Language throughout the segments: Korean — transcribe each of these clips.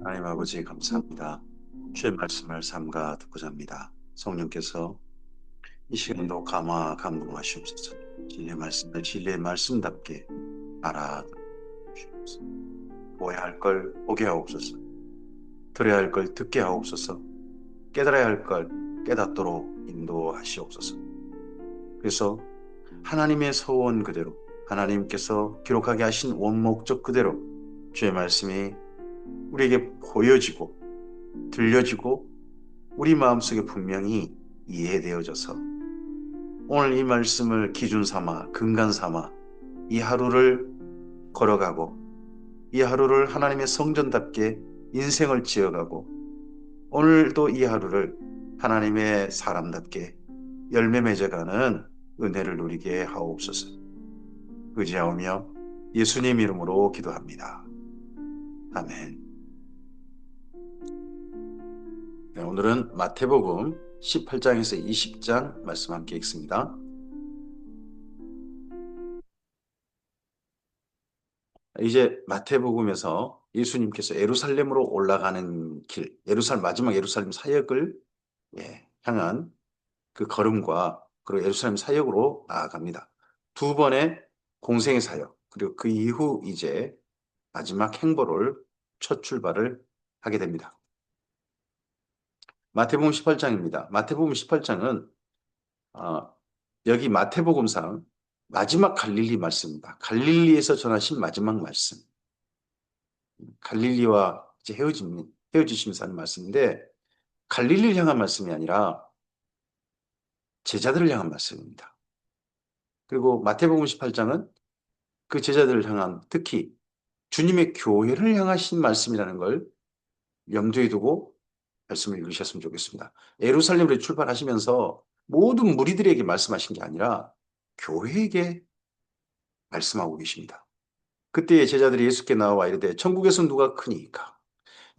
하나님 아버지 감사합니다. 주의 말씀을 삼가 듣고자 합니다. 성령께서 이 시간도 감화 감동하시옵소서. 진리의 말씀을 진리의 말씀답게 알아주시옵소서. 보아야 할 걸 보게 하옵소서. 들어야 할 걸 듣게 하옵소서. 깨달아야 할 걸 깨닫도록 인도하시옵소서. 그래서 하나님의 서원 그대로 하나님께서 기록하게 하신 원목적 그대로 주의 말씀이 우리에게 보여지고 들려지고 우리 마음속에 분명히 이해되어져서 오늘 이 말씀을 기준 삼아 근간 삼아 이 하루를 걸어가고 이 하루를 하나님의 성전답게 인생을 지어가고 오늘도 이 하루를 하나님의 사람답게 열매 맺어가는 은혜를 누리게 하옵소서. 의지하오며 예수님 이름으로 기도합니다. 아멘. 네, 오늘은 마태복음 18장에서 20장 말씀 함께 읽습니다. 이제 마태복음에서 예수님께서 예루살렘으로 올라가는 길, 마지막 예루살렘 사역을 향한 그 걸음과 그리고 예루살렘 사역으로 나아갑니다. 두 번의 공생의 사역, 그리고 그 이후 이제 마지막 행보를 첫 출발을 하게 됩니다. 마태복음 18장입니다. 마태복음 18장은 여기 마태복음상 마지막 갈릴리 말씀입니다. 갈릴리에서 전하신 마지막 말씀. 갈릴리와 이제 헤어지시면서 하는 말씀인데 갈릴리를 향한 말씀이 아니라 제자들을 향한 말씀입니다. 그리고 마태복음 18장은 그 제자들을 향한 특히 주님의 교회를 향하신 말씀이라는 걸 염두에 두고 말씀을 읽으셨으면 좋겠습니다. 예루살렘으로 출발하시면서 모든 무리들에게 말씀하신 게 아니라 교회에게 말씀하고 계십니다. 그때 제자들이 예수께 나와 이르되 천국에서 누가 크니까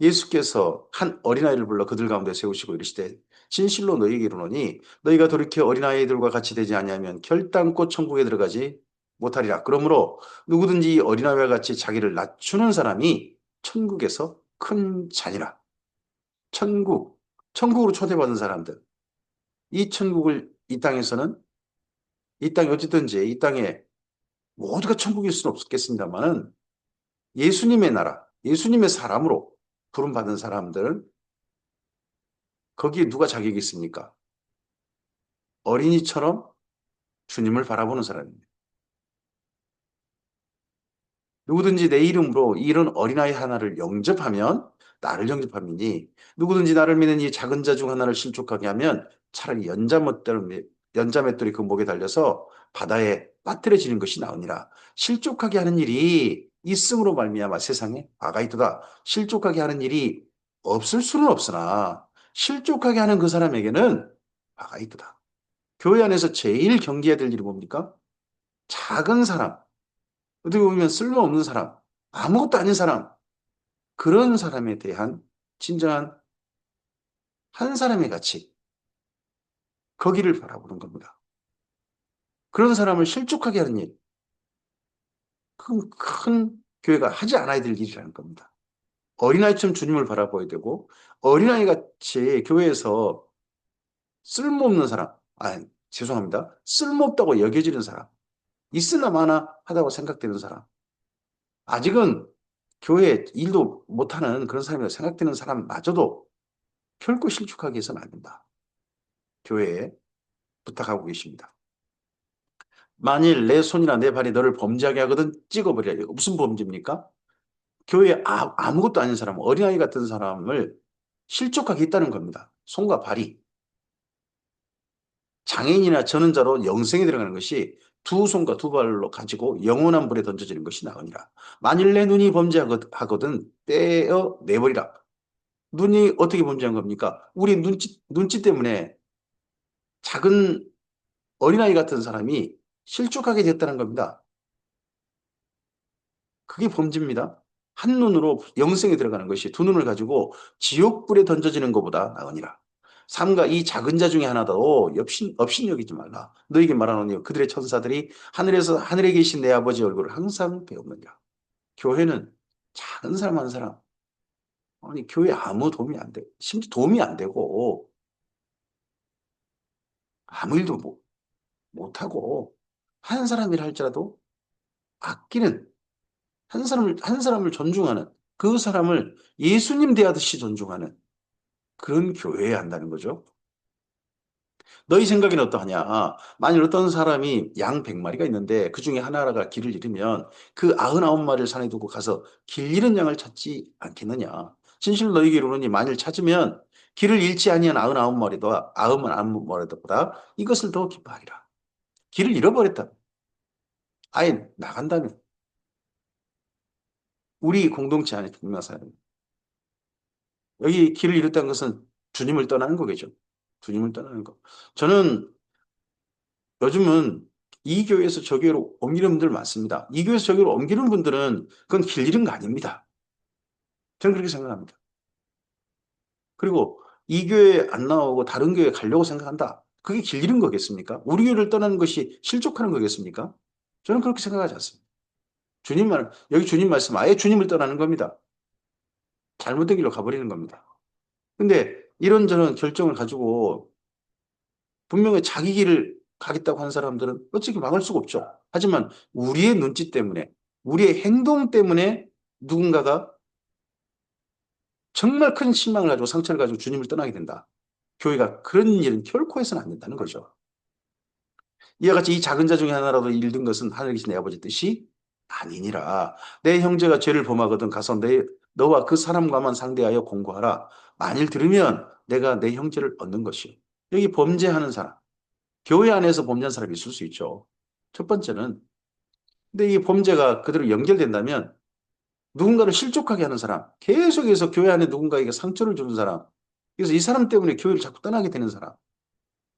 예수께서 한 어린아이를 불러 그들 가운데 세우시고 이르시되 진실로 너희에게 이르노니 너희가 돌이켜 어린아이들과 같이 되지 아니하면 결단코 천국에 들어가지 못하리라. 그러므로 누구든지 어린아이와 같이 자기를 낮추는 사람이 천국에서 큰 자니라. 천국으로 초대받은 사람들. 이 천국을 이 땅에서는 이 땅에 어쨌든지 이 땅에 모두가 천국일 수는 없겠습니다만은 예수님의 나라, 예수님의 사람으로 부름받은 사람들은 거기에 누가 자격이 있습니까? 어린이처럼 주님을 바라보는 사람입니다. 누구든지 내 이름으로 이런 어린아이 하나를 영접하면 나를 영접함이니 누구든지 나를 믿는 이 작은 자 중 하나를 실족하게 하면 차라리 연자맷돌이 그 목에 달려서 바다에 빠뜨려지는 것이 나으니라. 실족하게 하는 일이 있음으로 말미암아 세상에 아가 있도다. 실족하게 하는 일이 없을 수는 없으나 실족하게 하는 그 사람에게는 아가 있도다. 교회 안에서 제일 경계해야 될 일이 뭡니까? 작은 사람, 어떻게 보면 쓸모없는 사람, 아무것도 아닌 사람, 그런 사람에 대한 진정한 한 사람의 가치, 거기를 바라보는 겁니다. 그런 사람을 실족하게 하는 일, 큰 교회가 하지 않아야 될 일이라는 겁니다. 어린아이처럼 주님을 바라봐야 되고, 어린아이 같이 교회에서 쓸모없는 사람, 죄송합니다. 쓸모없다고 여겨지는 사람, 있으나 마나 하다고 생각되는 사람, 아직은 교회 일도 못하는 그런 사람이라고 생각되는 사람마저도 결코 실족하게 해서는 안 된다. 교회에 부탁하고 계십니다. 만일 내 손이나 내 발이 너를 범죄하게 하거든 찍어버리라. 이거 무슨 범죄입니까? 교회에 아무것도 아닌 사람, 어린아이 같은 사람을 실족하게 했다는 겁니다. 손과 발이. 장애인이나 전원자로 영생에 들어가는 것이 두 손과 두 발로 가지고 영원한 불에 던져지는 것이 나으니라. 만일 내 눈이 범죄하거든 떼어 내버리라. 눈이 어떻게 범죄한 겁니까? 우리 눈치 때문에 작은 어린아이 같은 사람이 실족하게 됐다는 겁니다. 그게 범죄입니다. 한 눈으로 영생에 들어가는 것이 두 눈을 가지고 지옥불에 던져지는 것보다 나으니라. 삼가 이 작은 자 중에 하나도 없인 여기지 말라. 너에게 말하노니 그들의 천사들이 하늘에 계신 내 아버지 얼굴을 항상 배우느니라. 교회는 작은 사람 한 사람, 아니, 교회 아무 도움이 안 돼. 심지어 도움이 안 되고, 아무 일도 못하고, 한 사람이라 할지라도 아끼는, 한 사람을 존중하는, 그 사람을 예수님 대하듯이 존중하는 그런 교회에 한다는 거죠. 너희 생각에는 어떠하냐? 만일 어떤 사람이 양 100마리가 있는데 그 중에 하나가 길을 잃으면 그 99마리를 산에 두고 가서 길 잃은 양을 찾지 않겠느냐? 진실로 너희에게 이르노니 만일 찾으면 길을 잃지 아니한 99마리도 99마리보다 이것을 더 기뻐하리라. 길을 잃어버렸다. 아예 나간다면 우리 공동체 안에 분명 사람. 여기 길을 잃었다는 것은 주님을 떠나는 거겠죠. 주님을 떠나는 거. 저는 요즘은 이 교회에서 저 교회로 옮기는 분들 많습니다. 이 교회에서 저 교회로 옮기는 분들은 그건 길 잃은 거 아닙니다. 저는 그렇게 생각합니다. 그리고 이 교회에 안 나오고 다른 교회에 가려고 생각한다. 그게 길 잃은 거겠습니까? 우리 교회를 떠나는 것이 실족하는 거겠습니까? 저는 그렇게 생각하지 않습니다. 여기 주님 말씀, 아예 주님을 떠나는 겁니다. 잘못된 길로 가버리는 겁니다. 근데 이런저런 결정을 가지고 분명히 자기 길을 가겠다고 하는 사람들은 어떻게 막을 수가 없죠. 하지만 우리의 눈치 때문에, 우리의 행동 때문에 누군가가 정말 큰 실망을 가지고 상처를 가지고 주님을 떠나게 된다. 교회가 그런 일은 결코 해서는 안 된다는 거죠. 이와 같이 이 작은 자 중에 하나라도 잃는 것은 하늘에 계신 내 아버지 뜻이 아니니라. 내 형제가 죄를 범하거든 가서 너와 그 사람과만 상대하여 공고하라. 만일 들으면 내가 내 형제를 얻는 것이요. 여기 범죄하는 사람, 교회 안에서 범죄한 사람이 있을 수 있죠. 첫 번째는 근데 이 범죄가 그대로 연결된다면 누군가를 실족하게 하는 사람, 계속해서 교회 안에 누군가에게 상처를 주는 사람, 그래서 이 사람 때문에 교회를 자꾸 떠나게 되는 사람,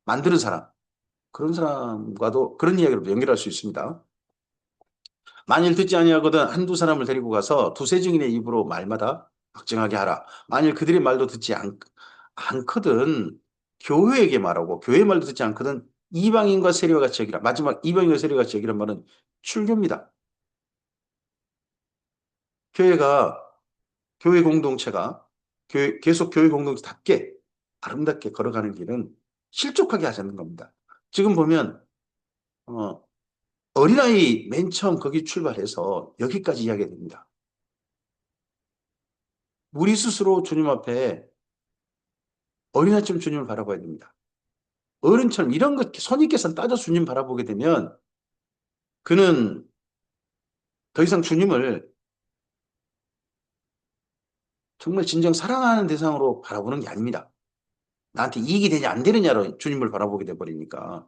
만드는 사람, 그런 사람과도 그런 이야기로 연결할 수 있습니다. 만일 듣지 아니하거든 한두 사람을 데리고 가서 두세 증인의 입으로 말마다 확증하게 하라. 만일 그들의 말도 듣지 않거든 교회에게 말하고 교회 말도 듣지 않거든 이방인과 세리와 같이 여기라. 마지막 이방인과 세리와 같이 여기란 말은 출교입니다. 교회가 교회 공동체가 계속 교회 공동체답게 아름답게 걸어가는 길은 실족하게 하자는 겁니다. 지금 보면 어, 어린아이 맨 처음 거기 출발해서 여기까지 이야기가 됩니다. 우리 스스로 주님 앞에 어린아이처럼 주님을 바라봐야 됩니다. 어른처럼 이런 것 선입견 따져 주님 바라보게 되면 그는 더 이상 주님을 정말 진정 사랑하는 대상으로 바라보는 게 아닙니다. 나한테 이익이 되냐 안 되느냐로 주님을 바라보게 돼버리니까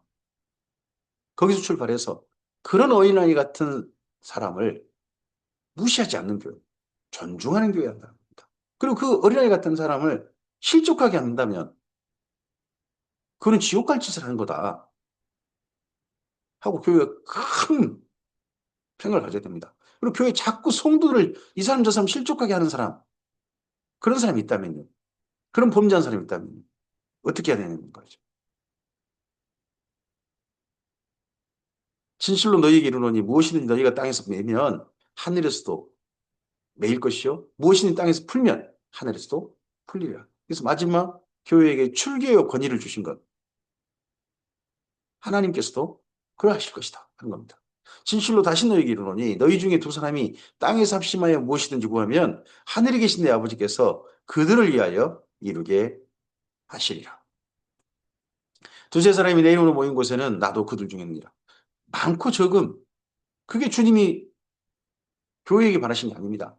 거기서 출발해서 그런 어린아이 같은 사람을 무시하지 않는 교회, 존중하는 교회 한다. 그리고 그 어린아이 같은 사람을 실족하게 한다면 그는 지옥 갈 짓을 하는 거다 하고 교회가 큰 생각을 가져야 됩니다. 그리고 교회 자꾸 성도를 이 사람 저 사람 실족하게 하는 사람 그런 사람이 있다면요. 그런 범죄한 사람이 있다면 어떻게 해야 되는 거죠? 진실로 너희에게 이르노니 무엇이든지 너희가 땅에서 매면 하늘에서도 매일 것이요 무엇이든지 땅에서 풀면 하늘에서도 풀리리라. 그래서 마지막 교회에게 출교의 권위를 주신 것 하나님께서도 그러하실 것이다 하는 겁니다. 진실로 다시 너희에게 이르노니 너희 중에 두 사람이 땅에서 합심하여 무엇이든지 구하면 하늘에 계신 내 아버지께서 그들을 위하여 이루게 하시리라. 두세 사람이 내 이름으로 모인 곳에는 나도 그들 중에 있느니라. 많고 적음 그게 주님이 교회에게 바라신 게 아닙니다.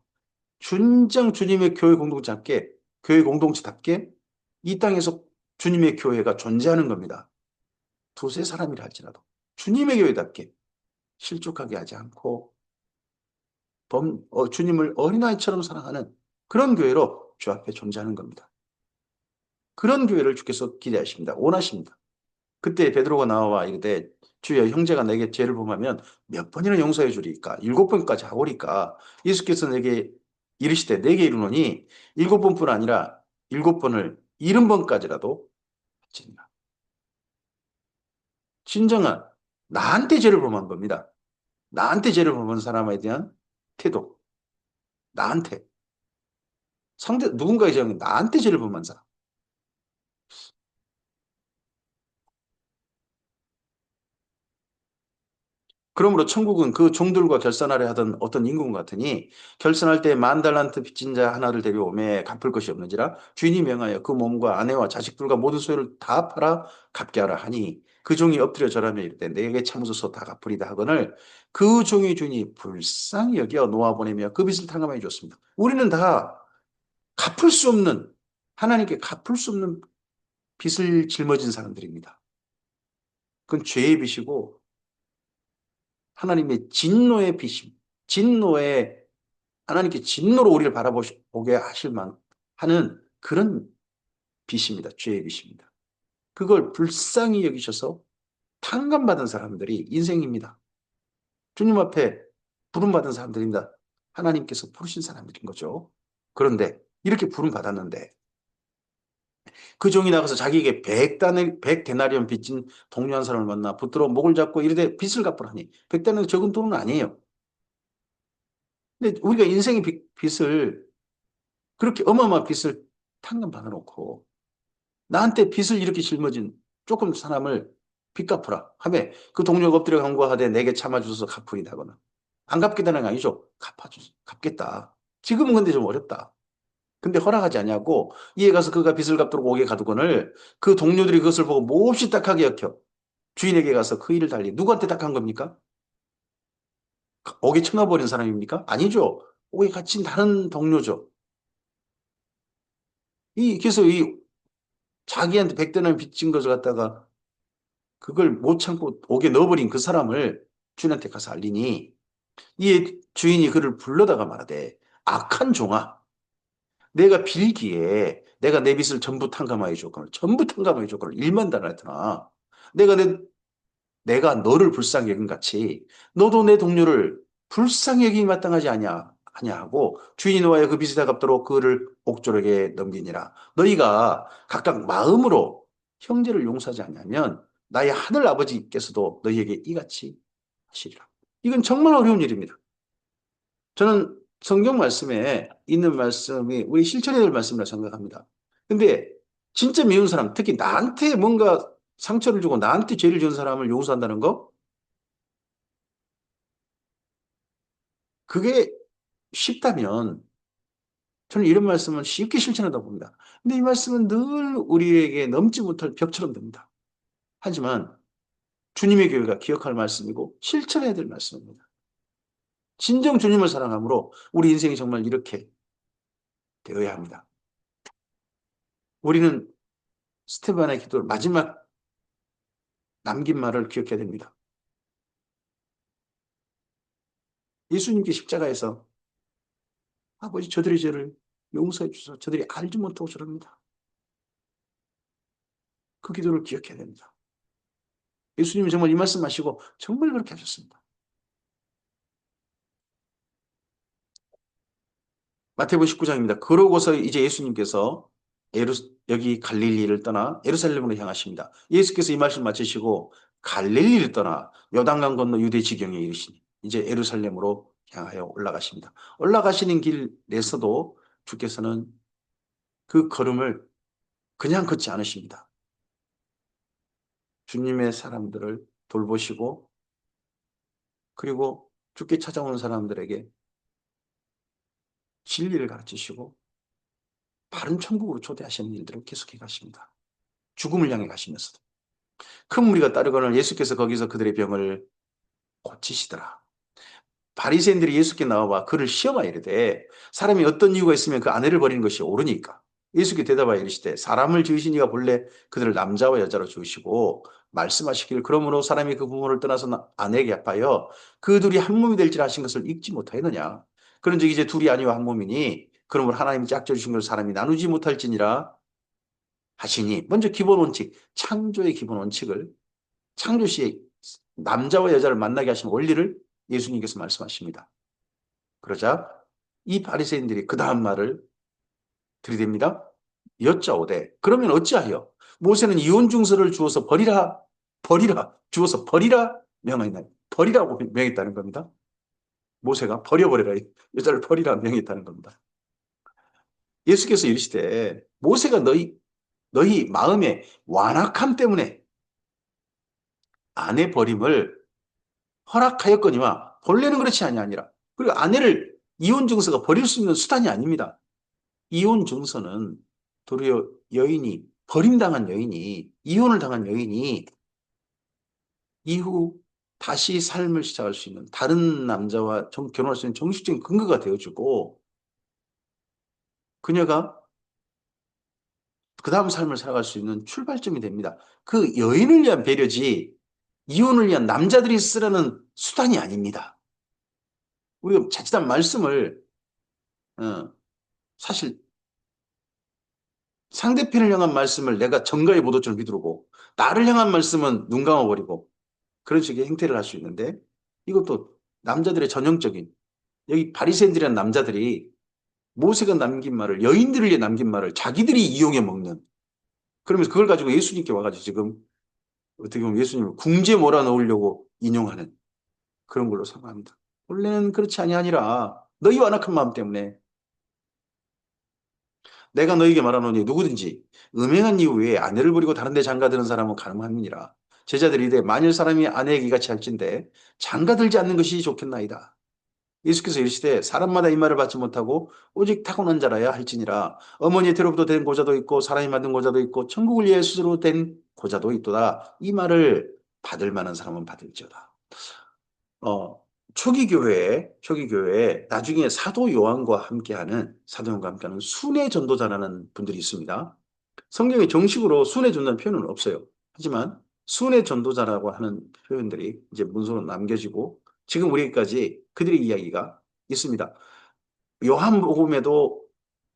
준정 주님의 교회 공동체답게 교회 공동체답게 이 땅에서 주님의 교회가 존재하는 겁니다. 두세 사람이라 할지라도 주님의 교회답게 실족하게 하지 않고 주님을 어린아이처럼 사랑하는 그런 교회로 주 앞에 존재하는 겁니다. 그런 교회를 주께서 기대하십니다. 원하십니다. 그때 베드로가 나와 이르되 주여 형제가 내게 죄를 범하면 몇 번이나 용서해 주리까? 7번까지 하오리까? 예수께서 내게 이르시되 내게 이르노니 7번뿐 아니라 7번을 70번까지라도 하시리라. 진정한 나한테 죄를 범한 겁니다. 나한테 죄를 범한 사람에 대한 태도. 나한테. 누군가의 죄는 나한테 죄를 범한 사람. 그러므로 천국은 그 종들과 결산하려 하던 어떤 임금 같으니 결산할 때 10,000달란트 빚진 자 하나를 데려오매 갚을 것이 없는지라 주인이 명하여 그 몸과 아내와 자식들과 모든 소유를 다 팔아 갚게 하라 하니 그 종이 엎드려 절하며 이르되 내게 참으소서 다 갚으리다 하거늘 그 종의 주인이 불쌍히 여겨 놓아보내며 그 빚을 탕감해 줬습니다. 우리는 다 갚을 수 없는 하나님께 갚을 수 없는 빚을 짊어진 사람들입니다. 그건 죄의 빚이고 하나님의 진노의 빚입니다. 진노의 하나님께 진노로 우리를 바라보게 하는 그런 빚입니다. 죄의 빚입니다. 그걸 불쌍히 여기셔서 탕감받은 사람들이 인생입니다. 주님 앞에 부름받은 사람들입니다. 하나님께서 부르신 사람들인 거죠. 그런데 이렇게 부름받았는데 그 종이 나가서 자기에게 100데나리온 빚진 동료 한 사람을 만나 붙들어 목을 잡고 이르되 빚을 갚으라니 100데나리온 적은 돈은 아니에요. 근데 우리가 인생의 빚을 그렇게 어마어마한 빚을 탕감받아 놓고 나한테 빚을 이렇게 짊어진 조금 사람을 빚 갚으라 하며 그 동료가 엎드려 간구하되 내게 참아주소서 갚으리다거나 안 갚겠다는 거 아니죠. 갚겠다. 지금은 근데 좀 어렵다. 근데 허락하지 않냐고 이에 가서 그가 빚을 갚도록 옥에 가두거늘 그 동료들이 그것을 보고 몹시 딱하게 여겨 주인에게 가서 그 일을 달리 누구한테 딱한 겁니까? 옥에 쳐넣어버린 사람입니까? 아니죠. 옥에 갇힌 다른 동료죠. 그래서 자기한테 100대나 빚진 것을 갖다가 그걸 못 참고 옥에 넣어버린 그 사람을 주인한테 가서 알리니 이 주인이 그를 불러다가 말하되 악한 종아 내가 빌기에 내가 내 빚을 전부 탕감하여 줬거늘 전부 탕감하여 줬거늘 10,000달러였더나 내가 너를 불쌍히 여긴 같이 너도 내 동료를 불쌍히 여기기 마땅하지 아냐 하고 주인이 노하여 그 빚을 다 갚도록 그를 옥졸에게 넘기니라. 너희가 각각 마음으로 형제를 용서하지 않냐면 나의 하늘 아버지께서도 너희에게 이같이 하시리라. 이건 정말 어려운 일입니다. 저는 성경 말씀에 있는 말씀이 우리 실천해야 될 말씀이라 생각합니다. 근데 진짜 미운 사람, 특히 나한테 뭔가 상처를 주고 나한테 죄를 지은 사람을 용서한다는 거? 그게 쉽다면 저는 이런 말씀은 쉽게 실천한다고 봅니다. 근데 이 말씀은 늘 우리에게 넘지 못할 벽처럼 됩니다. 하지만 주님의 교회가 기억할 말씀이고 실천해야 될 말씀입니다. 진정 주님을 사랑함으로 우리 인생이 정말 이렇게 되어야 합니다. 우리는 스테반의 기도를 마지막 남긴 말을 기억해야 됩니다. 예수님께 십자가에서 아버지 저들의 죄를 용서해 주소서 저들이 알지 못하고 저럽니다. 그 기도를 기억해야 됩니다. 예수님이 정말 이 말씀하시고 정말 그렇게 하셨습니다. 마태복음 19장입니다. 그러고서 이제 예수님께서 여기 갈릴리를 떠나 예루살렘으로 향하십니다. 예수께서 이 말씀 마치시고 갈릴리를 떠나 요단강 건너 유대 지경에 이르시니 이제 예루살렘으로 향하여 올라가십니다. 올라가시는 길에서도 주께서는 그 걸음을 그냥 걷지 않으십니다. 주님의 사람들을 돌보시고 그리고 주께 찾아오는 사람들에게 진리를 가르치시고 바른 천국으로 초대하시는 일들을 계속해 가십니다. 죽음을 향해 가시면서도. 큰 무리가 따르거늘 예수께서 거기서 그들의 병을 고치시더라. 바리새인들이 예수께 나와봐 그를 시험하여 이르되 사람이 어떤 이유가 있으면 그 아내를 버리는 것이 옳으니까 예수께 대답하여 이르시되 사람을 지으신 이가 본래 그들을 남자와 여자로 지으시고 말씀하시기를 그러므로 사람이 그 부모를 떠나서 아내에게 합하여 그 둘이 한 몸이 될지라 하신 것을 읽지 못하였느냐 그런즉 이제 둘이 아니와 한 몸이니 그러므로 하나님이 짝져 주신 것을 사람이 나누지 못할지니라 하시니 먼저 기본 원칙 창조의 기본 원칙을 창조시에 남자와 여자를 만나게 하신 원리를 예수님께서 말씀하십니다. 그러자 이 바리새인들이 그 다음 말을 들이댑니다. 여짜오되 그러면 어찌하여 모세는 이혼 증서를 주어서 버리라 주어서 버리라 명하였나요? 버리라고 명했다는 겁니다. 모세가 버려버려라 여자를 버리라 명했다는 겁니다. 예수께서 이르시되 모세가 너희 마음의 완악함 때문에 아내 버림을 허락하였거니와 본래는 그렇지 아니하니라. 그리고 아내를 이혼 증서가 버릴 수 있는 수단이 아닙니다. 이혼 증서는 도리어 여인이 버림당한 여인이 이혼을 당한 여인이 이후 다시 삶을 시작할 수 있는 다른 남자와 결혼할 수 있는 정식적인 근거가 되어주고 그녀가 그 다음 삶을 살아갈 수 있는 출발점이 됩니다. 그 여인을 위한 배려지 이혼을 위한 남자들이 쓰라는 수단이 아닙니다. 우리가 자칫한 말씀을 어, 사실 상대편을 향한 말씀을 내가 정가의 보도처럼 휘두르고 나를 향한 말씀은 눈 감아버리고 그런 식의 행태를 할 수 있는데 이것도 남자들의 전형적인 여기 바리새인들이라는 남자들이 모세가 남긴 말을 여인들을 위해 남긴 말을 자기들이 이용해 먹는 그러면서 그걸 가지고 예수님께 와가지고 지금 어떻게 보면 예수님을 궁지에 몰아넣으려고 인용하는 그런 걸로 생각합니다. 원래는 그렇지 아니하니라 너희 완악한 마음 때문에 내가 너희에게 말하노니 누구든지 음행한 이후에 아내를 버리고 다른 데 장가드는 사람은 가늠함이니라. 제자들이 이르되 만일 사람이 아내에게 이같이 할진대 장가들지 않는 것이 좋겠나이다. 예수께서 이르시되 사람마다 이 말을 받지 못하고 오직 타고난 자라야 할지니라. 어머니의 태로부터 된 고자도 있고 사람이 만든 고자도 있고 천국을 위해 스스로 된 고자도 있도다. 이 말을 받을 만한 사람은 받을지어다. 어, 초기 교회에 나중에 사도 요한과 함께하는 순회 전도자라는 분들이 있습니다. 성경에 정식으로 순회 전도자는 표현은 없어요. 하지만 순회 전도자라고 하는 표현들이 이제 문서로 남겨지고 지금 우리까지 그들의 이야기가 있습니다. 요한복음에도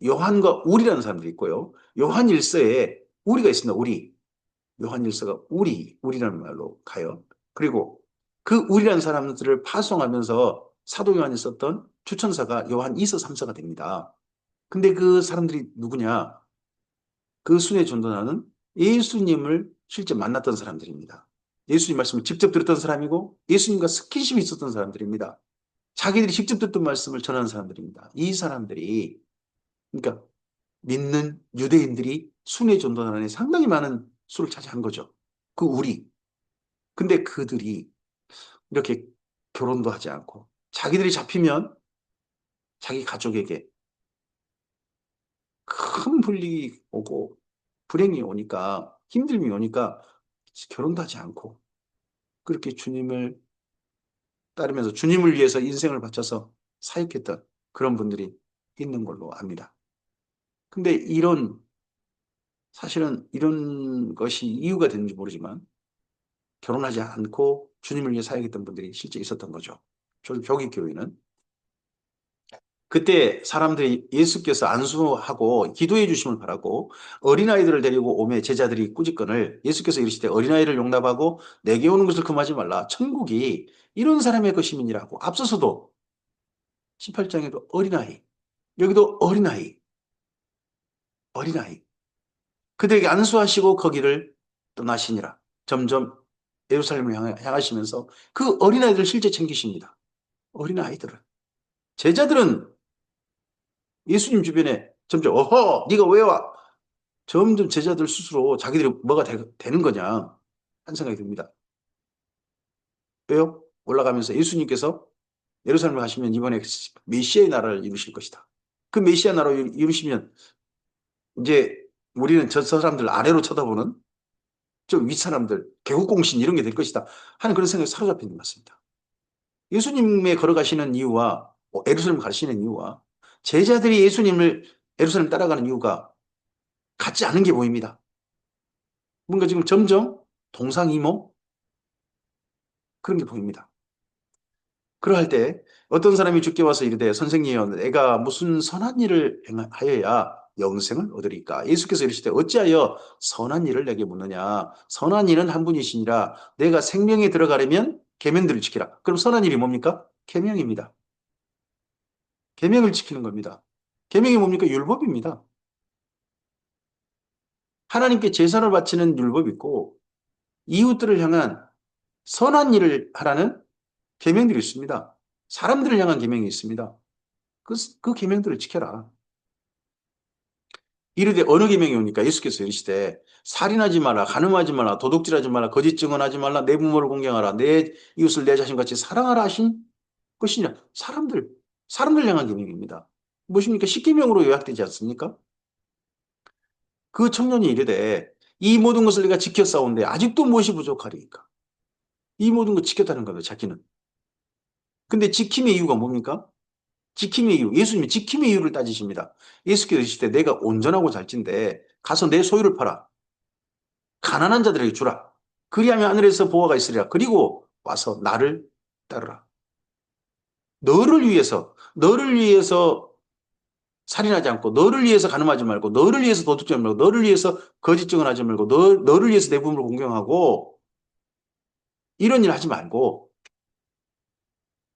요한과 우리라는 사람들이 있고요. 요한일서에 우리가 있습니다. 우리. 요한일서가 우리라는 말로 가요. 그리고 그 우리라는 사람들을 파송하면서 사도 요한이 썼던 추천사가 요한 2서 3서가 됩니다. 근데 그 사람들이 누구냐? 그 순회 전도자는 예수님을 실제 만났던 사람들입니다. 예수님 말씀을 직접 들었던 사람이고 예수님과 스킨십이 있었던 사람들입니다. 자기들이 직접 듣던 말씀을 전하는 사람들입니다. 이 사람들이 그러니까 믿는 유대인들이 순회 전도단에 상당히 많은 수를 차지한 거죠. 그 우리. 근데 그들이 이렇게 결혼도 하지 않고 자기들이 잡히면 자기 가족에게 큰 불이익이 오고 불행이 오니까 힘듦이 오니까 결혼도 하지 않고 그렇게 주님을 따르면서 주님을 위해서 인생을 바쳐서 사역했던 그런 분들이 있는 걸로 압니다. 근데 사실은 이런 것이 이유가 되는지 모르지만 결혼하지 않고 주님을 위해 사역했던 분들이 실제 있었던 거죠. 조기 교회는. 그때 사람들이 예수께서 안수하고 기도해 주심을 바라고 어린아이들을 데리고 오매 제자들이 꾸짖거늘 예수께서 이르시되 어린아이를 용납하고 내게 오는 것을 금하지 말라. 천국이 이런 사람의 것임이니라고. 앞서서도 18장에도 어린아이, 여기도 어린아이. 그들에게 안수하시고 거기를 떠나시니라. 점점 예루살렘을 향하시면서 그 어린아이들을 실제 챙기십니다. 어린아이들을. 제자들은 예수님 주변에 점점 어허 네가 왜 와? 점점 제자들 스스로 자기들이 뭐가 되는 거냐 한 생각이 듭니다. 왜요? 올라가면서 예수님께서 예루살렘을 가시면 이번에 메시아의 나라를 이루실 것이다. 그 메시아 나라를 이루시면 이제 우리는 저 사람들 아래로 쳐다보는 좀 윗사람들 개국공신 이런 게 될 것이다 하는 그런 생각에 사로잡혀 있는 것 같습니다. 예수님의 걸어가시는 이유와 예루살렘 가시는 이유와 제자들이 예수님을 예루살렘 따라가는 이유가 같지 않은 게 보입니다. 뭔가 지금 점점 동상이몽 그런 게 보입니다. 그러할 때 어떤 사람이 주께 와서 이르되 선생님이여 내가 무슨 선한 일을 하여야 영생을 얻으리까? 예수께서 이르시되 어찌하여 선한 일을 내게 묻느냐? 선한 일은 한 분이시니라. 내가 생명에 들어가려면 계명들을 지키라. 그럼 선한 일이 뭡니까? 계명입니다. 계명을 지키는 겁니다. 계명이 뭡니까? 율법입니다. 하나님께 제사를 바치는 율법이 있고 이웃들을 향한 선한 일을 하라는 계명들이 있습니다. 사람들을 향한 계명이 있습니다. 그 계명들을 지켜라. 이르되 어느 계명이 옵니까? 예수께서 이르시되 살인하지 마라, 간음하지 마라, 도둑질하지 마라, 거짓 증언하지 말라, 내 부모를 공경하라, 내 이웃을 내 자신같이 사랑하라 하신 것이냐? 사람들 향한 계명입니다. 무엇입니까? 십계명으로 요약되지 않습니까? 그 청년이 이르되 이 모든 것을 내가 지켰사온데 아직도 무엇이 부족하리이까? 이 모든 것 지켰다는 거예요, 자기는. 근데 지킴의 이유가 뭡니까? 지킴의 이유. 예수님이 지킴의 이유를 따지십니다. 예수께서 이르시되 내가 온전하고 잘진데 가서 내 소유를 팔아 가난한 자들에게 주라. 그리하면 하늘에서 보화가 있으리라. 그리고 와서 나를 따르라. 너를 위해서 살인하지 않고, 너를 위해서 간음하지 말고, 너를 위해서 도둑질 말고, 너를 위해서 거짓 증언하지 말고, 너를 위해서 내 부모를 공경하고, 이런 일 하지 말고,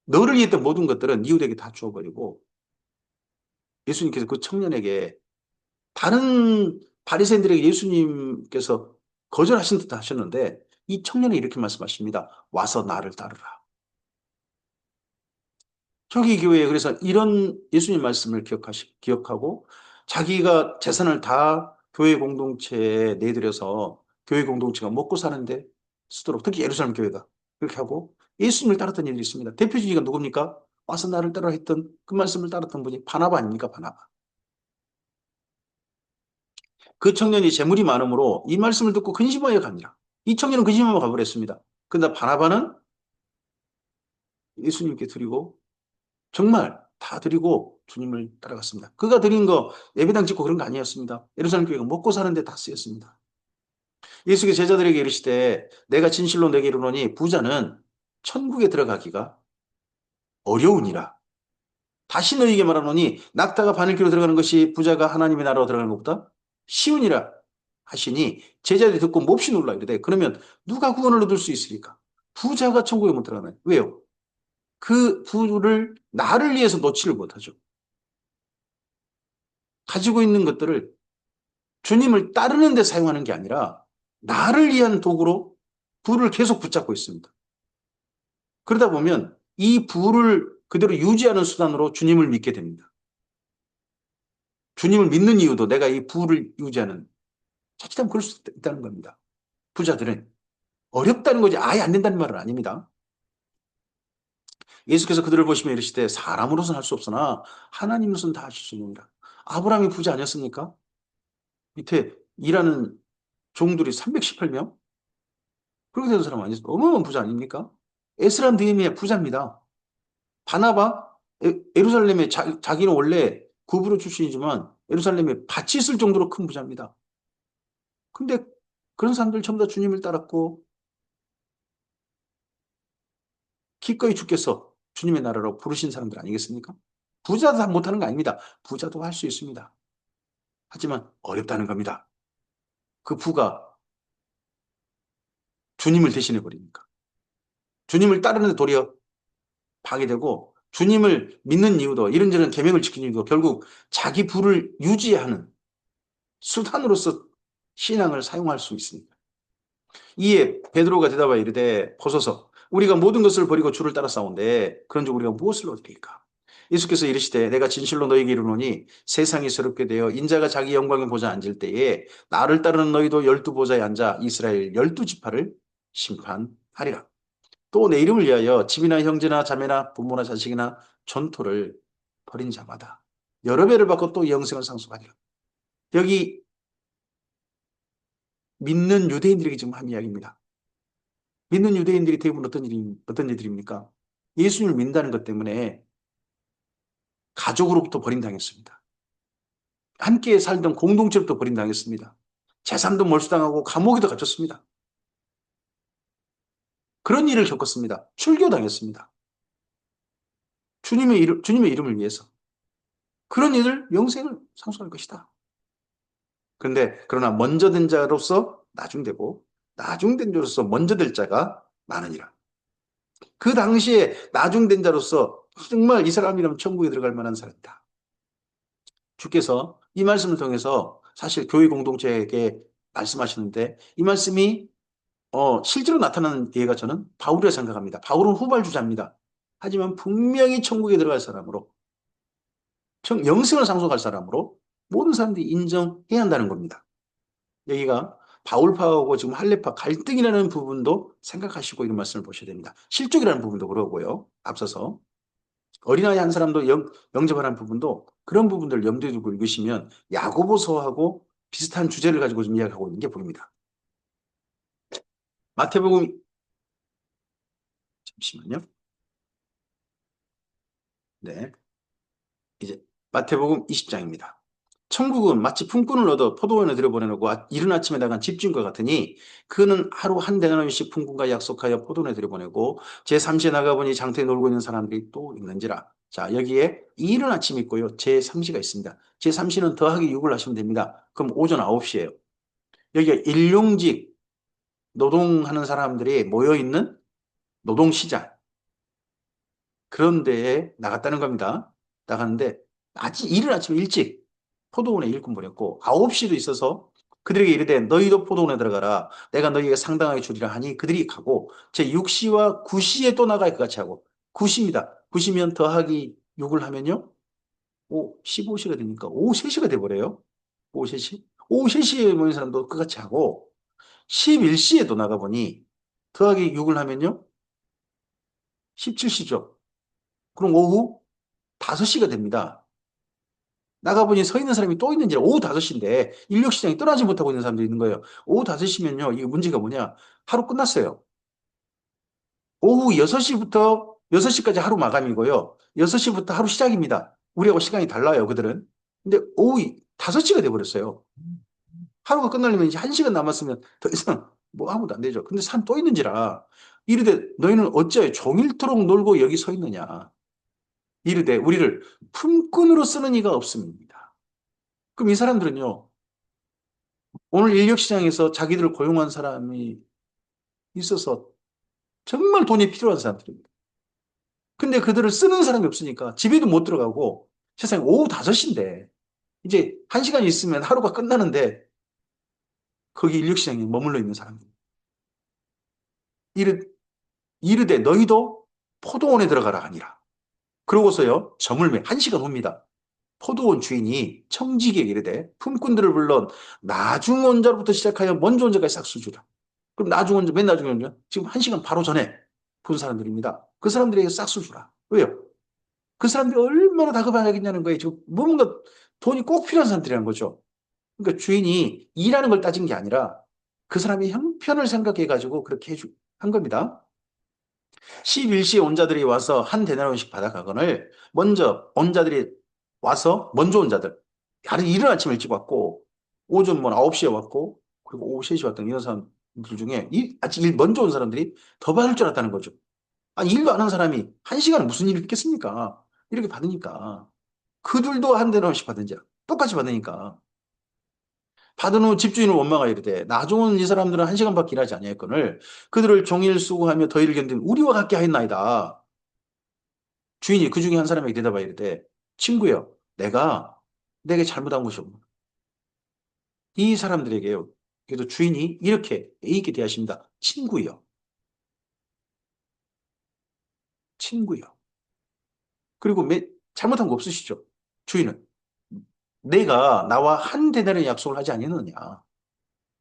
너를 위했던 모든 것들은 이웃에게 다 주어버리고, 예수님께서 그 청년에게 다른 바리새인들에게 예수님께서 거절하신 듯 하셨는데, 이 청년이 이렇게 말씀하십니다. 와서 나를 따르라. 초기 교회에 그래서 이런 예수님 말씀을 기억하고 자기가 재산을 다 교회 공동체에 내드려서 교회 공동체가 먹고 사는데 쓰도록 특히 예루살렘 교회가 그렇게 하고 예수님을 따랐던 일이 있습니다. 대표적인 누굽니까? 와서 나를 따라 했던 그 말씀을 따랐던 분이 바나바 아닙니까? 바나바. 그 청년이 재물이 많으므로 이 말씀을 듣고 근심하여 갑니다. 이 청년은 근심하여 가버렸습니다. 근데 바나바는 예수님께 드리고 정말 다 드리고 주님을 따라갔습니다. 그가 드린 거 예배당 짓고 그런 거 아니었습니다. 예루살렘 교회가 먹고 사는데 다 쓰였습니다. 예수께서 제자들에게 이르시되 내가 진실로 내게 이르노니 부자는 천국에 들어가기가 어려우니라. 다시 너희에게 말하노니 낙타가 바늘기로 들어가는 것이 부자가 하나님의 나라로 들어가는 것보다 쉬우니라 하시니 제자들이 듣고 몹시 놀라 이르되 그러면 누가 구원을 얻을 수 있으리까? 부자가 천국에 못 들어가나요? 왜요? 그 부를 나를 위해서 놓지를 못하죠. 가지고 있는 것들을 주님을 따르는 데 사용하는 게 아니라 나를 위한 도구로 부를 계속 붙잡고 있습니다. 그러다 보면 이 부를 그대로 유지하는 수단으로 주님을 믿게 됩니다. 주님을 믿는 이유도 내가 이 부를 유지하는 자칫하면 그럴 수 있다는 겁니다. 부자들은 어렵다는 거지 아예 안 된다는 말은 아닙니다. 예수께서 그들을 보시며 이르시되 사람으로서는 할 수 없으나 하나님으로서는 다 하실 수 있느니라. 아브라함이 부자 아니었습니까? 밑에 일하는 종들이 318명? 그렇게 된 사람 아니었어요? 어마어마한 부자 아닙니까? 에스라 느헤미야 부자입니다. 바나바 예루살렘에 자기는 원래 구브로 출신이지만 예루살렘에 밭이 있을 정도로 큰 부자입니다. 근데 그런 사람들 전부 다 주님을 따랐고 기꺼이 주께서 주님의 나라로 부르신 사람들 아니겠습니까? 부자도 다 못하는 거 아닙니다. 부자도 할 수 있습니다. 하지만 어렵다는 겁니다. 그 부가 주님을 대신해 버리니까. 주님을 따르는 데 도리어 파괴되고 주님을 믿는 이유도 이런저런 계명을 지키는 이유도 결국 자기 부를 유지하는 수단으로서 신앙을 사용할 수 있습니다. 이에 베드로가 대답하여 이르되 보소서 우리가 모든 것을 버리고 주를 따라 싸운데 그런즉 우리가 무엇을 얻으리까? 예수께서 이르시되 내가 진실로 너희에게 이르노니 세상이 새롭게 되어 인자가 자기 영광의 보좌에 앉을 때에 나를 따르는 너희도 12보좌에 앉아 이스라엘 12지파를 심판하리라. 또 내 이름을 위하여 집이나 형제나 자매나 부모나 자식이나 전토를 벌인 자마다 여러 배를 받고 또 영생을 상속하리라. 여기 믿는 유대인들에게 지금 한 이야기입니다. 믿는 유대인들이 대부분 어떤 일들입니까? 예수님을 믿는다는 것 때문에 가족으로부터 버림당했습니다. 함께 살던 공동체로부터 버림당했습니다. 재산도 몰수당하고 감옥에도 갇혔습니다. 그런 일을 겪었습니다. 출교당했습니다. 주님의 이름을 위해서. 그런 일을 영생을 상속할 것이다. 그러나 먼저 된 자로서 나중되고 나중된 자로서 먼저 될 자가 많으니라. 그 당시에 나중된 자로서 정말 이 사람이라면 천국에 들어갈 만한 사람이다. 주께서 이 말씀을 통해서 사실 교회 공동체에게 말씀하시는데 이 말씀이 실제로 나타나는 예가 저는 바울이라 생각합니다. 바울은 후발주자입니다. 하지만 분명히 천국에 들어갈 사람으로 영생을 상속할 사람으로 모든 사람들이 인정해야 한다는 겁니다. 여기가 바울파하고 지금 할례파 갈등이라는 부분도 생각하시고 이런 말씀을 보셔야 됩니다. 실족이라는 부분도 그러고요. 앞서서 어린아이 한 사람도 영접하라는 부분도 그런 부분들을 염두에 두고 읽으시면 야고보서하고 비슷한 주제를 가지고 좀 이야기하고 있는 게 보입니다. 마태복음 잠시만요. 네. 이제 마태복음 20장입니다. 천국은 마치 품꾼을 얻어 포도원에 들여보내놓고 이른 아침에 나간 집주인과 같으니 그는 하루 한 데나리씩 품꾼과 약속하여 포도원에 들여보내고 제3시에 나가보니 장터에 놀고 있는 사람들이 또 있는지라. 자, 여기에 이른 아침이 있고요. 제3시가 있습니다. 제3시는 더하기 6을 하시면 됩니다. 그럼 오전 9시예요. 여기가 일용직 노동하는 사람들이 모여있는 노동시장 그런 데에 나갔다는 겁니다. 나갔는데 이른 아침에 일찍 포도원에 일꾼 보냈고 9시도 있어서 그들에게 이르되 너희도 포도원에 들어가라. 내가 너희에게 상당하게 주리라 하니 그들이 가고 제 6시와 9시에 또 나가 그같이 하고 9시입니다. 9시면 더하기 6을 하면요. 15시가 되니까 오후 3시가 돼버려요. 오후 3시. 오후 3시에 모인 사람도 그같이 하고 11시에도 나가보니 더하기 6을 하면요. 17시죠. 그럼 오후 5시가 됩니다. 나가보니 서 있는 사람이 또 있는지 오후 5시인데 인력시장이 떠나지 못하고 있는 사람들이 있는 거예요. 오후 5시면요. 이게 문제가 뭐냐. 하루 끝났어요. 오후 6시부터 6시까지 하루 마감이고요. 6시부터 하루 시작입니다. 우리하고 시간이 달라요. 그들은. 근데 오후 5시가 돼버렸어요. 하루가 끝나려면 이제 1시간 남았으면 더 이상 뭐 아무도 안 되죠. 근데 사람 또 있는지라. 이르되 너희는 어찌하여 종일토록 놀고 여기 서 있느냐. 이르되 우리를 품꾼으로 쓰는 이가 없습니다. 그럼 이 사람들은요. 오늘 인력시장에서 자기들을 고용한 사람이 있어서 정말 돈이 필요한 사람들입니다. 근데 그들을 쓰는 사람이 없으니까 집에도 못 들어가고 세상에 오후 5시인데 이제 1시간이 있으면 하루가 끝나는데 거기 인력시장에 머물러 있는 사람들. 이르되 너희도 포도원에 들어가라 하니라. 그러고서요, 저물 매 1시간 후입니다. 포도원 주인이 청지기에게 이르되 품꾼들을 불러 나중 원자로부터 시작하여 먼저 원자까지 싹쓸 주라. 그럼 나중 원자, 맨 나중에 원자? 지금 1시간 바로 전에 본 사람들입니다. 그 사람들에게 싹쓸 주라. 왜요? 그 사람들이 얼마나 다급하겠냐는 거예요. 지금 뭔가 돈이 꼭 필요한 사람들이라는 거죠. 그러니까 주인이 일하는 걸 따진 게 아니라 그 사람의 형편을 생각해가지고 그렇게 한 겁니다. 11시에 온자들이 와서 한 데나리온씩 받아가거늘 먼저 온자들이 와서 먼저 온 자들 하루 이른 아침에 일찍 왔고 오전 뭐 9시에 왔고 그리고 오후 3시에 왔던 이런 사람들 중에 아직 일 먼저 온 사람들이 더 받을 줄 알았다는 거죠. 아니 일도 안 한 사람이 1시간에 무슨 일을 했겠습니까? 이렇게 받으니까 그들도 한 데나리온씩 받은지 똑같이 받으니까 받은 후 집주인을 원망하여 이르되 나중은 이 사람들은 1시간밖에 일하지 아니하였거늘 그들을 종일 수고하며 더위를 견딘 우리와 같게 하였나이다. 주인이 그 중에 한 사람에게 대답하여 이르되 친구여 내가 내게 잘못한 것이 없노. 이 사람들에게요. 그래도 주인이 이렇게 A 있게 대하십니다. 친구여. 친구여. 그리고 잘못한 거 없으시죠? 주인은 내가 나와 한 대나리온 약속을 하지 아니했느냐.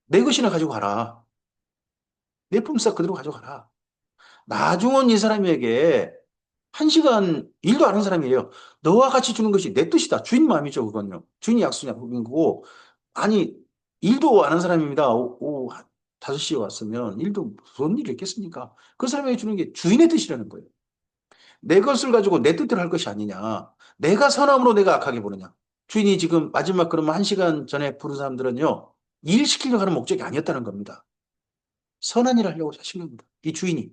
내 것이나 가지고 가라. 내 품삯 그대로 가져가라. 나중은 이 사람에게 1시간 일도 안 한 사람이에요. 너와 같이 주는 것이 내 뜻이다. 주인 마음이죠, 그건요. 주인이 약속인 거고. 아니, 일도 안 한 사람입니다. 오후 5시에 왔으면 일도 무슨 일이 있겠습니까? 그 사람에게 주는 게 주인의 뜻이라는 거예요. 내 것을 가지고 내 뜻대로 할 것이 아니냐. 내가 선함으로 내가 악하게 보느냐. 주인이 지금 마지막 그러면 1시간 전에 부른 사람들은요. 일 시키려고 하는 목적이 아니었다는 겁니다. 선한 일을 하려고 하신 겁니다. 이 주인이.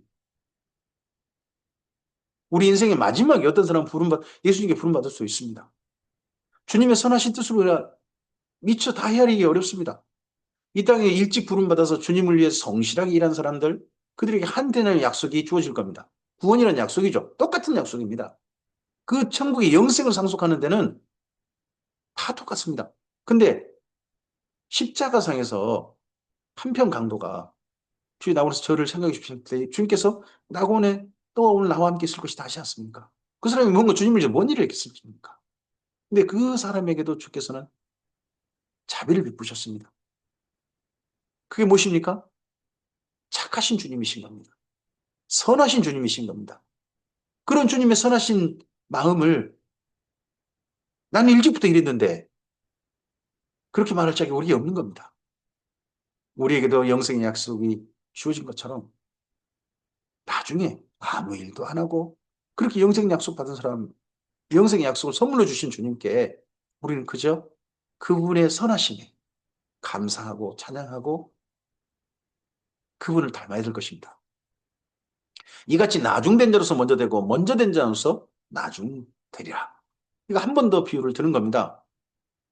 우리 인생의 마지막에 어떤 사람은 예수님께 부름받을 수 있습니다. 주님의 선하신 뜻으로 미처 다 헤아리기 어렵습니다. 이 땅에 일찍 부름받아서 주님을 위해 성실하게 일한 사람들, 그들에게 한때는 약속이 주어질 겁니다. 구원이라는 약속이죠. 똑같은 약속입니다. 그 천국의 영생을 상속하는 데는 다 똑같습니다. 근데 십자가상에서 한편 강도가 주님 나오면서 저를 생각해 주실 때 주님께서 낙원에 또 오늘 나와 함께 있을 것이 다시 않습니까? 그 사람이 뭔가 주님을 이제 뭔 일을 했겠습니까? 근데 그 사람에게도 주께서는 자비를 베푸셨습니다. 그게 무엇입니까? 착하신 주님이신 겁니다. 선하신 주님이신 겁니다. 그런 주님의 선하신 마음을 나는 일찍부터 이랬는데 그렇게 말할 자격이 우리에게 없는 겁니다. 우리에게도 영생의 약속이 주어진 것처럼 나중에 아무 일도 안 하고 그렇게 영생 약속 받은 사람, 영생의 약속을 선물로 주신 주님께 우리는 그저 그분의 선하심에 감사하고 찬양하고 그분을 닮아야 될 것입니다. 이같이 나중된 자로서 먼저 되고 먼저 된 자로서 나중 되리라. 이거 한 번 더 비유를 드는 겁니다.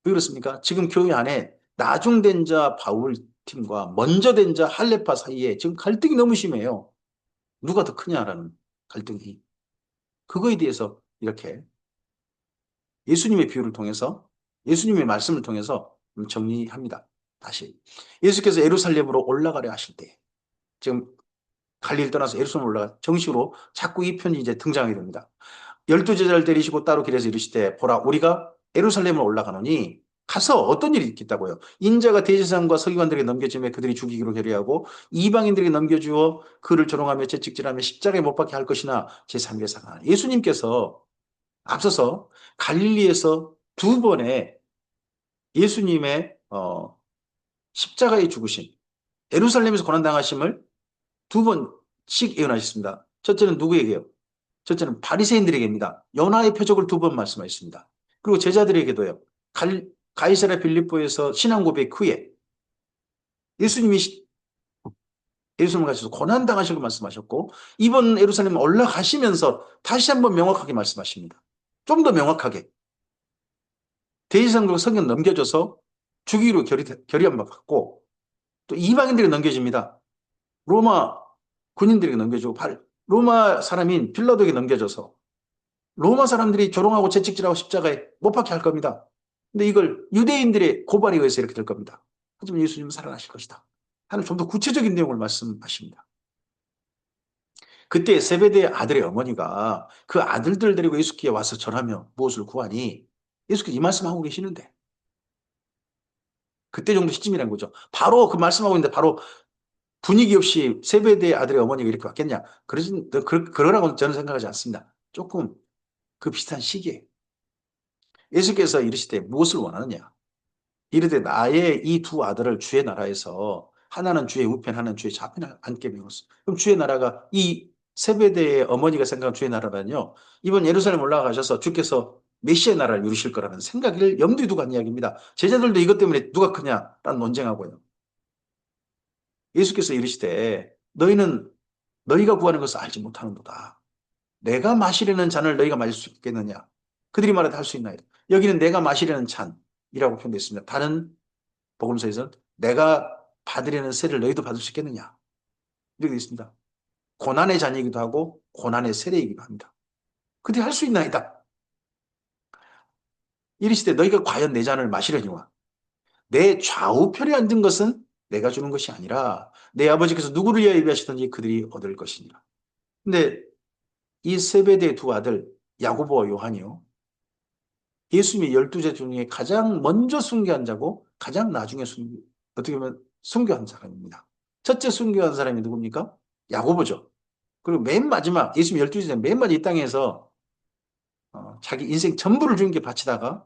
왜 그렇습니까? 지금 교회 안에 나중된 자 바울 팀과 먼저 된 자 할레파 사이에 지금 갈등이 너무 심해요. 누가 더 크냐라는 갈등이. 그거에 대해서 이렇게 예수님의 비유를 통해서 예수님의 말씀을 통해서 정리합니다. 다시. 예수께서 예루살렘으로 올라가려 하실 때 지금 갈릴 떠나서 예루살렘 올라가 정식으로 자꾸 이 편이 이제 등장하게 됩니다. 12제자를 데리시고 따로 길에서 이르시되 보라 우리가 예루살렘을 올라가노니 가서 어떤 일이 있겠다고요. 인자가 대제사장과 서기관들에게 넘겨지며 그들이 죽이기로 결의하고 이방인들에게 넘겨주어 그를 조롱하며 채찍질하며 십자가에 못 박게 할 것이나 제3일에 살아나. 예수님께서 앞서서 갈릴리에서 두 번의 예수님의 십자가에 죽으신 예루살렘에서 고난당하심을 두 번씩 예언하셨습니다. 첫째는 누구에게요? 첫째는 바리새인들에게입니다. 요나의 표적을 두 번 말씀하셨습니다. 그리고 제자들에게도요. 가이사랴 빌립보에서 신앙 고백 후에 예수님이 예루살렘 가셔서 고난 당하시고 말씀하셨고 이번 예루살렘 올라가시면서 다시 한번 명확하게 말씀하십니다. 좀 더 명확하게 대제사장들과 성경 넘겨줘서 주기로 결의한 바 받고 또 이방인들에게 넘겨집니다. 로마 군인들에게 넘겨주고 로마 사람인 빌라도에게 넘겨줘서 로마 사람들이 조롱하고 채찍질하고 십자가에 못 박게 할 겁니다. 근데 이걸 유대인들의 고발에 의해서 이렇게 될 겁니다. 하지만 예수님은 살아나실 것이다. 하는 좀 더 구체적인 내용을 말씀하십니다. 그때 세베대의 아들의 어머니가 그 아들들 데리고 예수께 와서 절하며 무엇을 구하니 예수께서 이 말씀하고 계시는데 그때 정도 시점이라는 거죠. 바로 그 말씀하고 있는데 바로 분위기 없이 세베대의 아들의 어머니가 이렇게 왔겠냐. 그러라고 저는 생각하지 않습니다. 조금 그 비슷한 시기에 예수께서 이르시되 무엇을 원하느냐. 이르되 나의 이 두 아들을 주의 나라에서 하나는 주의 우편 하나는 주의 좌편에 앉게 메웠어. 그럼 주의 나라가 이 세베대의 어머니가 생각한 주의 나라는요. 이번 예루살렘 올라가셔서 주께서 메시아의 나라를 이루실 거라는 생각을 염두에 두고 한 이야기입니다. 제자들도 이것 때문에 누가 크냐라는 논쟁하고요. 예수께서 이르시되 너희가 구하는 것을 알지 못하는도다. 내가 마시려는 잔을 너희가 마실 수 있겠느냐? 그들이 말하되 할 수 있나이다. 여기는 내가 마시려는 잔이라고 표현되어 있습니다. 다른 복음서에서는 내가 받으려는 세를 너희도 받을 수 있겠느냐? 이렇게 되어 있습니다. 고난의 잔이기도 하고 고난의 세례이기도 합니다. 그들이 할 수 있나이다. 이르시되 너희가 과연 내 잔을 마시려니와 내 좌우편에 앉은 것은 내가 주는 것이 아니라 내 아버지께서 누구를 위하여 예비하시든지 그들이 얻을 것이니라. 근데 이 세베대의 두 아들 야고보와 요한이요. 예수님의 12제 중에 가장 먼저 순교한 자고 가장 나중에 어떻게 보면 순교한 사람입니다. 첫째 순교한 사람이 누굽니까? 야고보죠. 그리고 맨 마지막 예수님 12제 맨 마지막 이 땅에서 자기 인생 전부를 주님께 바치다가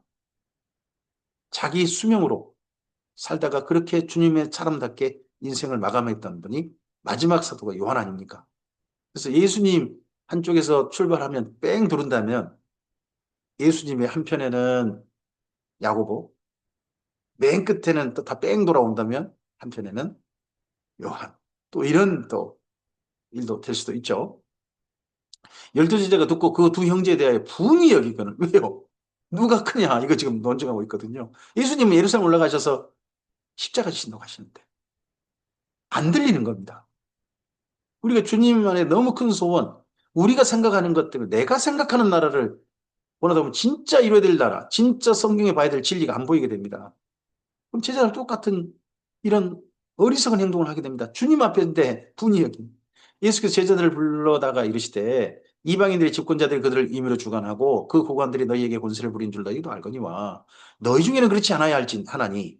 자기 수명으로 살다가 그렇게 주님의 사람답게 인생을 마감했던 분이 마지막 사도가 요한 아닙니까? 그래서 예수님 한쪽에서 출발하면 뺑 도른다면 예수님의 한편에는 야고보, 맨 끝에는 또 다 뺑 돌아온다면 한편에는 요한. 또 이런 또 일도 될 수도 있죠. 12제자가 듣고 그 두 형제에 대하여 분이 여기거든. 왜요? 누가 크냐? 이거 지금 논쟁하고 있거든요. 예수님은 예루살렘 올라가셔서 십자가 지신다고 하시는데 안 들리는 겁니다. 우리가 주님 안에 너무 큰 소원, 우리가 생각하는 것 때문에 내가 생각하는 나라를 원하다 보면 진짜 이뤄야 될 나라, 진짜 성경에 봐야 될 진리가 안 보이게 됩니다. 그럼 제자들 똑같은 이런 어리석은 행동을 하게 됩니다. 주님 앞인데 분이 여기. 예수께서 제자들을 불러다가 이르시되 이방인들의 집권자들이 그들을 임의로 주관하고 그 고관들이 너희에게 권세를 부린 줄 너희도 알거니와 너희 중에는 그렇지 않아야 할지 하나니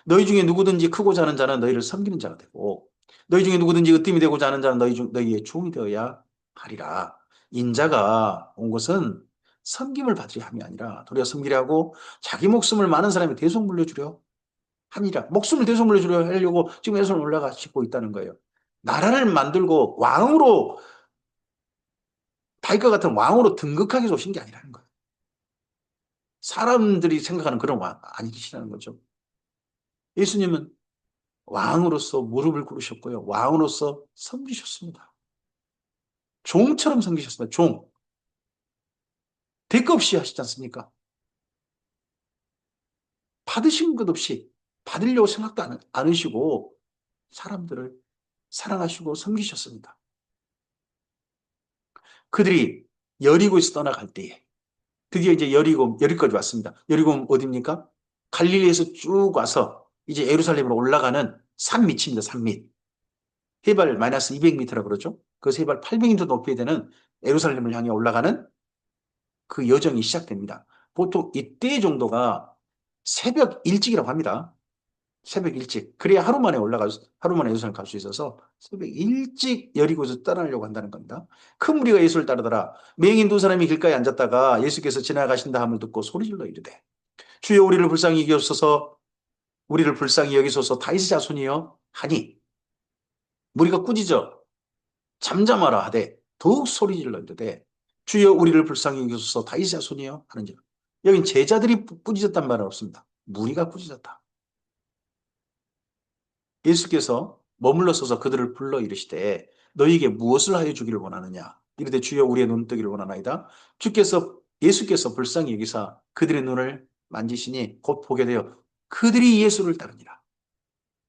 너희 중에 누구든지 크고자 하는 자는 너희를 섬기는 자가 되고 너희 중에 누구든지 으뜸이 되고자 하는 자는 너희의 종이 되어야 하리라. 인자가 온 것은 섬김을 받으려 함이 아니라 도리어 섬기려 하고 자기 목숨을 많은 사람이 대속 물려주려 함이라. 목숨을 대속 물려주려 하려고 지금 예수는 올라가시고 있다는 거예요. 나라를 만들고 왕으로 다윗과 같은 왕으로 등극하기 위해서 오신 게 아니라는 거예요. 사람들이 생각하는 그런 왕 아니시라는 거죠. 예수님은 왕으로서 무릎을 꿇으셨고요. 왕으로서 섬기셨습니다. 종처럼 섬기셨습니다. 종. 대가 없이 하시지 않습니까? 받으신 것 없이 받으려고 생각도 않으시고 사람들을 사랑하시고 섬기셨습니다. 그들이 여리고에서 떠나갈 때에 드디어 이제 여리고까지 왔습니다. 여리고는 어디입니까? 갈릴리에서 쭉 와서 이제 예루살렘으로 올라가는 산 밑입니다. 산 밑. 해발 마이너스 200m라고 그러죠. 그 해발 800m 높이에 되는 예루살렘을 향해 올라가는 그 여정이 시작됩니다. 보통 이때 정도가 새벽 일찍이라고 합니다. 새벽 일찍. 그래야 하루 만에 예루살렘 갈 수 있어서 새벽 일찍 여리고에서 떠나려고 한다는 겁니다. 큰 무리가 예수를 따르더라. 맹인 두 사람이 길가에 앉았다가 예수께서 지나가신다 함을 듣고 소리질러 이르되 주여 우리를 불쌍히 여기소서 다윗의 자손이여 하니 무리가 꾸짖어 잠잠하라 하되 더욱 소리질러 이르되 주여 우리를 불쌍히 여기소서 다윗의 자손이여 하는지라. 여긴 제자들이 꾸짖었단 말은 없습니다. 무리가 꾸짖었다. 예수께서 머물러 서서 그들을 불러 이르시되 너희에게 무엇을 하여 주기를 원하느냐 이르되 주여 우리의 눈뜨기를 원하나이다. 예수께서 불쌍히 여기사 그들의 눈을 만지시니 곧 보게 되어 그들이 예수를 따르니라.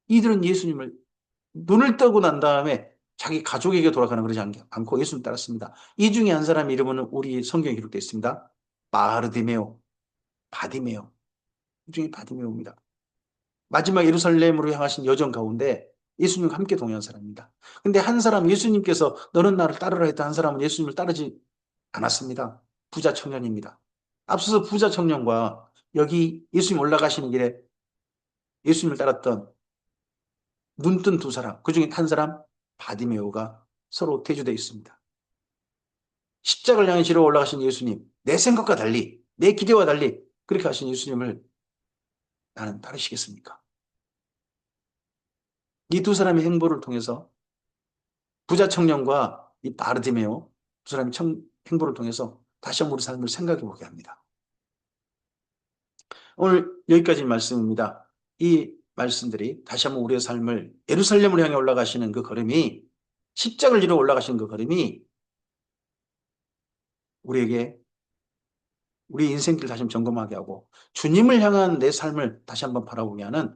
이들은 예수님을 눈을 뜨고 난 다음에 자기 가족에게 돌아가는 그러지 않고 예수를 따랐습니다. 이 중에 한 사람 이름은 우리 성경에 기록되어 있습니다. 바르디메오, 바디메오. 이 중에 바디메오입니다. 마지막 예루살렘으로 향하신 여정 가운데 예수님과 함께 동행한 사람입니다. 근데 한 사람 예수님께서 너는 나를 따르라 했다 한 사람은 예수님을 따르지 않았습니다. 부자 청년입니다. 앞서서 부자 청년과 여기 예수님 올라가시는 길에 예수님을 따랐던 눈뜬 두 사람, 그 중에 한 사람 바디메오가 서로 대조되어 있습니다. 십자가를 향해 지러 올라가신 예수님, 내 생각과 달리, 내 기대와 달리 그렇게 하신 예수님을 나는 따르시겠습니까? 이 두 사람의 행보를 통해서 부자 청년과 이 바르디메오 두 사람의 행보를 통해서 다시 한번 우리 삶을 생각해 보게 합니다. 오늘 여기까지 말씀입니다. 이 말씀들이 다시 한번 우리의 삶을 예루살렘을 향해 올라가시는 그 걸음이 십자가를 지러 올라가시는 그 걸음이 우리에게 우리 인생길 다시 한번 점검하게 하고 주님을 향한 내 삶을 다시 한번 바라보게 하는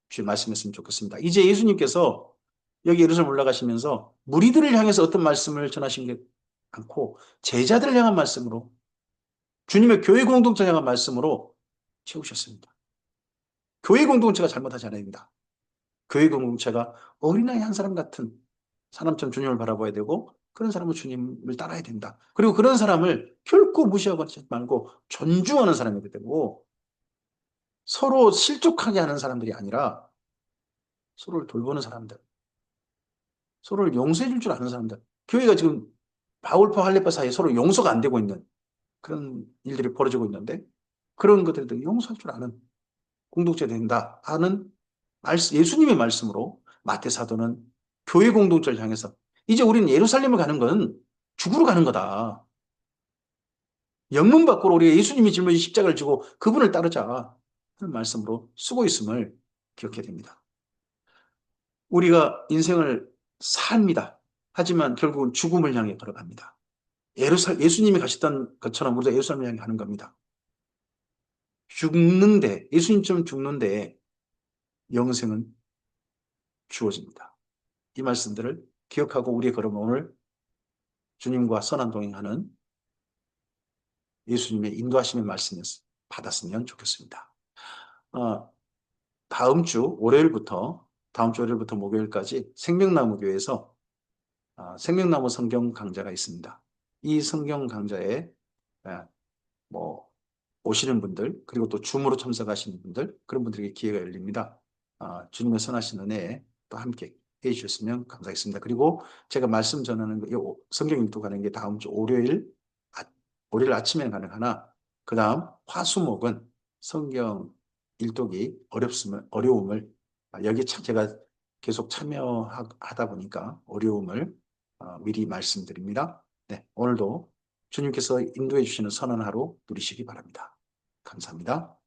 주의 말씀이었으면 좋겠습니다. 이제 예수님께서 여기 예루살렘 올라가시면서 무리들을 향해서 어떤 말씀을 전하신 게 않고 제자들을 향한 말씀으로 주님의 교회 공동체를 향한 말씀으로 채우셨습니다. 교회 공동체가 잘못하지 않아야 됩니다. 교회 공동체가 어린아이 한 사람 같은 사람처럼 주님을 바라봐야 되고 그런 사람은 주님을 따라야 된다. 그리고 그런 사람을 결코 무시하지 말고 존중하는 사람이 되고 서로 실족하게 하는 사람들이 아니라 서로를 돌보는 사람들, 서로를 용서해 줄 줄 아는 사람들. 교회가 지금 바울파 할례파 사이에 서로 용서가 안 되고 있는 그런 일들이 벌어지고 있는데 그런 것들도 용서할 줄 아는 공동체 된다 하는 예수님의 말씀으로 마태 사도는 교회 공동체를 향해서 이제 우리는 예루살렘을 가는 건 죽으러 가는 거다. 영문 밖으로 우리가 예수님이 짊어진 십자가를 지고 그분을 따르자 하는 말씀으로 쓰고 있음을 기억해야 됩니다. 우리가 인생을 삽니다. 하지만 결국은 죽음을 향해 걸어갑니다. 예수님이 가셨던 것처럼 우리가 예루살렘을 향해 가는 겁니다. 죽는데, 예수님처럼 죽는데 영생은 주어집니다. 이 말씀들을 기억하고 우리의 걸음 오늘 주님과 선한 동행하는 예수님의 인도하심의 말씀을 받았으면 좋겠습니다. 다음 주 월요일부터 목요일까지 생명나무 교회에서 생명나무 성경 강좌가 있습니다. 이 성경 강좌에 뭐 오시는 분들, 그리고 또 줌으로 참석하시는 분들, 그런 분들에게 기회가 열립니다. 주님의 선하신 은혜에 또 함께 해 주셨으면 감사하겠습니다. 그리고 제가 말씀 전하는 이 성경 일도 가는 게 다음 주 아, 월요일 아침에는 가능하나, 그 다음 화수목은 성경 일독이 어려움을, 여기 참 제가 계속 참여하다 보니까 어려움을 미리 말씀드립니다. 네, 오늘도 주님께서 인도해 주시는 선한 하루 누리시기 바랍니다. 감사합니다.